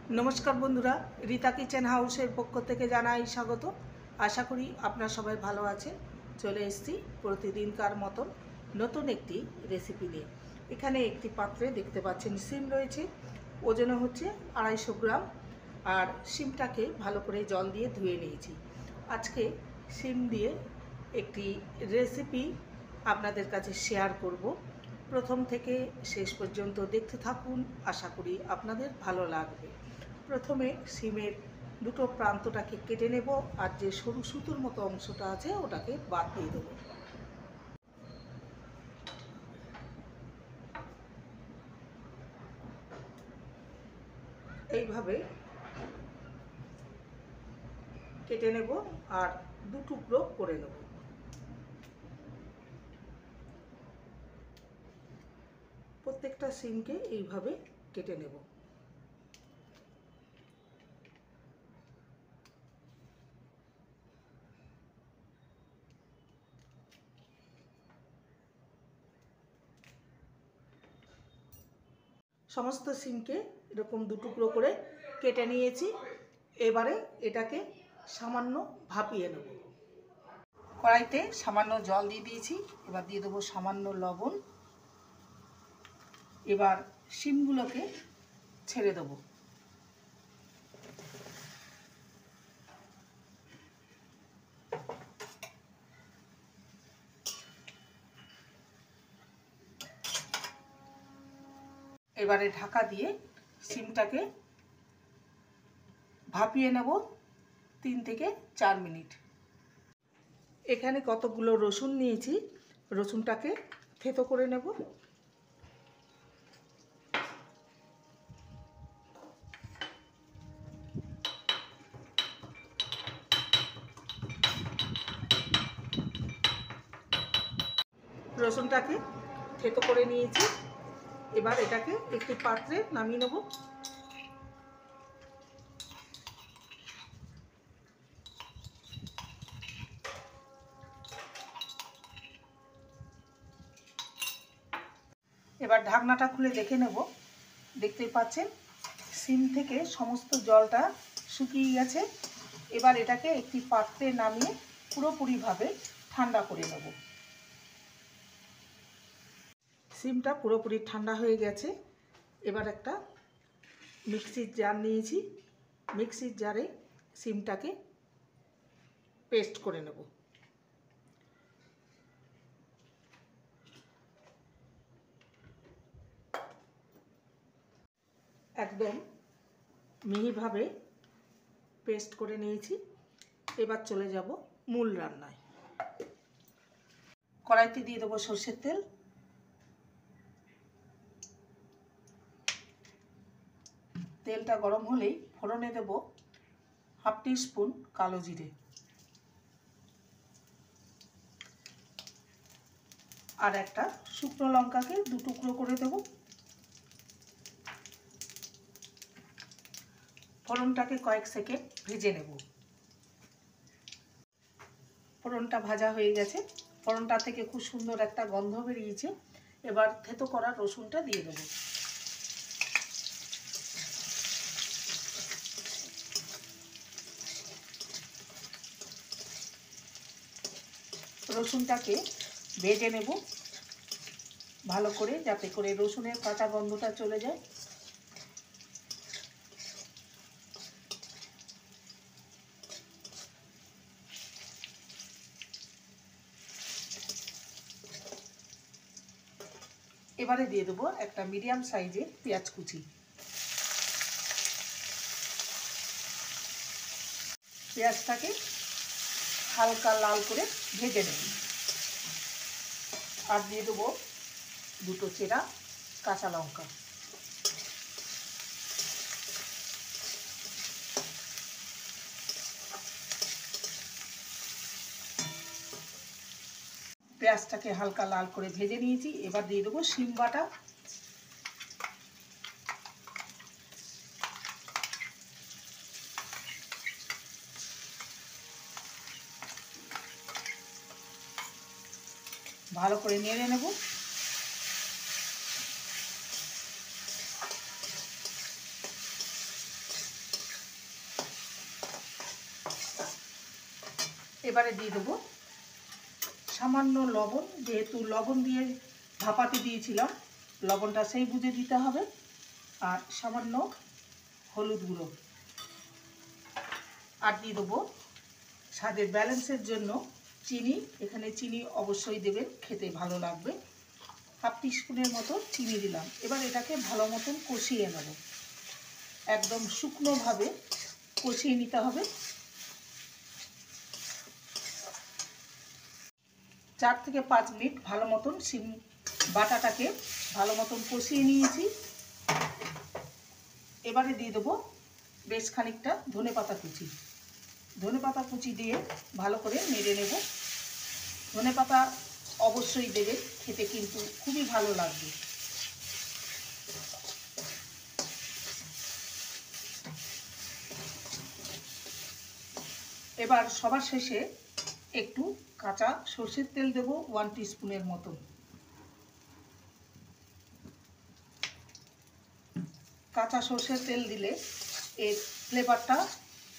नमस्कार बंधुरा रीता किचेन हाउसের পক্ষ থেকে জানাই স্বাগত। আশা করি আপনারা সবাই ভালো আছেন। চলে এসেছি প্রতিদিনকার মতন নতুন একটি রেসিপি নিয়ে। এখানে একটি পাত্রে দেখতে পাচ্ছেন শিম রয়েছে, ওজন হচ্ছে 250 গ্রাম। আর শিমটাকে ভালো করে জল দিয়ে ধুয়ে নিয়েছি। আজকে শিম দিয়ে একটি রেসিপি আপনাদের কাছে শেয়ার করব। প্রথম থেকে শেষ পর্যন্ত দেখতে থাকুন, আশা করি আপনাদের ভালো লাগবে। প্রথমে শিমের দুটো প্রান্তটাকে কেটে নেব, আর যে সরু সুতোর মতো অংশটা আছে ওটাকে বাদ দিয়ে দেবো। এইভাবে কেটে নেব আর দু টুকরো করে নেব। প্রত্যেকটা শিমকে এইভাবে কেটে নেব। সমস্ত শিমকে এরকম দু টুকরো করে কেটে নিয়েছি। এবারে এটাকে সামান্য ভাপিয়ে নেব। কড়াইতে সামান্য জল দিয়ে দিয়েছি, এবার দিয়ে দেবো সামান্য লবণ। এবার শিমগুলোকে ছেড়ে দেবো। এবারে ঢাকা দিয়ে শিমটাকে ভাপিয়ে নেব 3 থেকে 4 মিনিট। এখানে কতগুলো রসুন নিয়েছি, রসুনটাকে থেতো করে নেব। রসুনটাকে থেতো করে নিয়েছি। এবার এটাকে একটি পাত্রে নামিয়ে নেব। এবার ঢাকনাটা খুলে দেখে নেব। দেখতেই পাচ্ছেন শিম থেকে সমস্ত জলটা শুকিয়ে গেছে। এবার এটাকে একটি পাত্রে নামিয়ে পুরোপুরিভাবে ঠান্ডা করে নেব। শিমটা পুরোপুরি ঠান্ডা হয়ে গেছে। এবার একটা মিক্সির জার নিয়েছি, মিক্সির জারে শিমটাকে পেস্ট করে নেব। একদম মিহিভাবে পেস্ট করে নিয়েছি। এবার চলে যাব মূল রান্নায়। কড়াইতে দিয়ে দেবো সরষের তেল। তেলটা গরম হলেই ফোড়নে দেব 1/2 টিস্পুন কালো জিরে আর একটা শুকনো লঙ্কাকে 2 টুকরো করে দেব। ফোড়নটাকে কয়েক সেকেন্ড ভেজে নেব। ফোড়নটা ভাজা হয়ে গেছে, ফোড়নটা থেকে খুব সুন্দর একটা গন্ধ বেরিয়েছে। এবার থেতো করা রসুনটা দিয়ে দেব। রসুনটাকে ভেজে নেব ভালো করে, যাতে করে রসুনের কাঁচা গন্ধটা চলে যায়। এবারে দিয়ে দেবো একটা মিডিয়াম সাইজের পেঁয়াজ কুচি। পেঁয়াজটাকে হালকা লাল করে ভেজে নেব। আর দিয়ে দেবো 2টো চেরা কাঁচা লঙ্কা। পেঁয়াজটাকে হালকা লাল করে ভেজে নিয়েছি। এবার দিয়ে দেবো শিম বাটা। ভালো করে নেড়ে নেব। এবারে দিয়ে দেবো সামান্য লবণ, যেহেতু লবণ দিয়ে ভাপাতে দিয়েছিলাম, লবণটা সেই বুঝে দিতে হবে। আর সামান্য হলুদ গুঁড়ো, আর দিয়ে দেবো স্বাদের ব্যালেন্সের জন্য চিনি। এখানে চিনি অবশ্যই দেবেন, খেতে ভালো লাগবে। হাফ টিস্পুনের মতো চিনি দিলাম। এবার এটাকে ভালো মতন কষিয়ে নেব, একদম শুকনোভাবে কষিয়ে নিতে হবে। 4 থেকে 5 মিনিট ভালো মতন শিম বাটাটাকে ভালো মতন কষিয়ে নিয়েছি। এবারে দিয়ে দেবো বেশ খানিকটা ধনেপাতা কুচি। ধনেপাতা কুচি দিয়ে ভালো করে নেড়ে নেব। ধনেপাতা অবশ্যই দেবেন, খেতে কিন্তু খুবই ভালো লাগবে। এবার সবার শেষে একটু কাঁচা সরষের তেল দেবো 1 টিস্পুনের মতো। কাঁচা সরষের তেল দিলে এর ফ্লেভারটা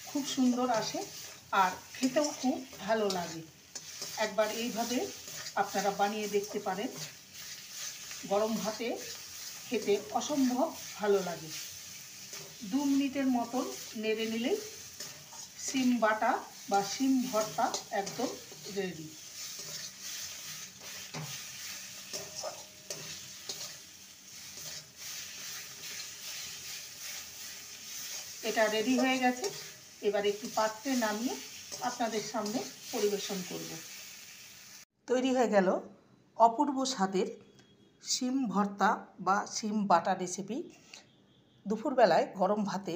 খুব সুন্দর আসে আর খেতেও খুব ভালো লাগে। একবার এইভাবে আপনারা বানিয়ে দেখতে পারেন, গরম ভাতে খেতে অসম্ভব ভালো লাগে। 2 মিনিটের মতন নেড়ে নিলেই শিম বাটা বা শিম ভর্তা একদম রেডি। এটা রেডি হয়ে গেছে। এবার একটু পাত্রে নামিয়ে আপনাদের সামনে পরিবেশন করব। তৈরি হয়ে গেল অপূর্ব স্বাদের শিম ভর্তা বা শিম বাটা রেসিপি। দুপুরবেলায় গরম ভাতে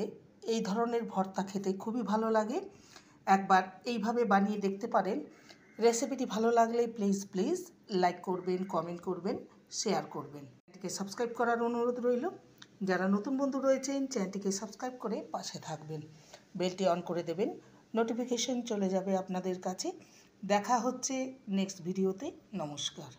এই ধরনের ভর্তা খেতে খুবই ভালো লাগে। একবার এইভাবে বানিয়ে দেখতে পারেন। রেসিপিটি ভালো লাগলে প্লিজ লাইক করবেন, কমেন্ট করবেন, শেয়ার করবেন। চ্যানেলটিকে সাবস্ক্রাইব করার অনুরোধ রইল। যারা নতুন বন্ধু রয়েছেন চ্যানেলটিকে সাবস্ক্রাইব করে পাশে থাকবেন, বেলটি অন করে দেবেন, নোটিফিকেশন চলে যাবে আপনাদের কাছে। দেখা হচ্ছে নেক্সট ভিডিওতে। নমস্কার।